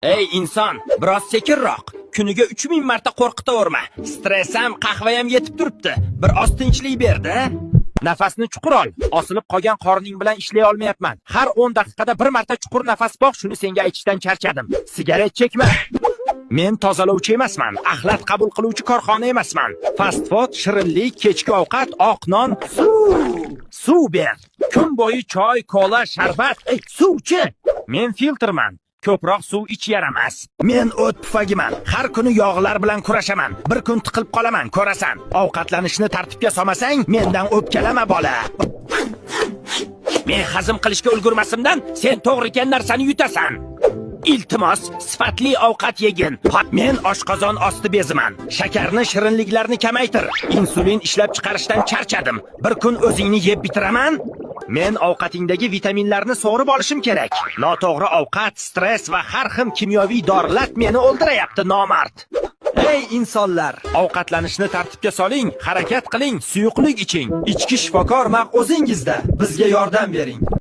Ey inson, biroz sekinroq. Kuniga 3000 marta qo'rqitaverma. Stress ham, qahva ham yetib turibdi. Bir oz tinchlik berdi. Nafasni chuqur ol. Osilib qolgan qorning bilan ishlay olmayapman. Har 10 daqiqada bir marta chuqur nafas bog', shuni senga aytishdan charchadim. Sigaret chekma. Men tozalovchi emasman, axlat qabul qiluvchi korxona emasman. Fast food, shirinlik, kechki ovqat, oq non, suv ber. Kun bo'yi choy, kola, sharbat, suvchi. Men filtrman. Ko'proq suv ich yaramas. Men o't pufagiman. Har kuni yog'lar bilan kurashaman. Bir kun tiqilib qolaman, ko'rasan. Ovqatlanishni tartibga solmasang, mendan o'pkalama bola. Men hazm qilishga ulgurmasimdan, sen to'g'ri ekan narsani yutasan. Iltimos, sifatli ovqat yegin. Men oshqozon osti beziman. Shakarni, shirinliklarni kamaytir. Insulin ishlab chiqarishdan charchadim. Bir kun o'zingni yeb bitiraman. Men ovqatingdagi vitaminlarni sug'urib olishim kerak. Noto'g'ri ovqat, stress va har xil kimyoviy dorilar meni o'ldirayapti, nomard. Ey insonlar, ovqatlanishni tartibga soling, harakat qiling, suyuqlik iching. Ichki shifokor maq o'zingizda. Bizga yordam bering.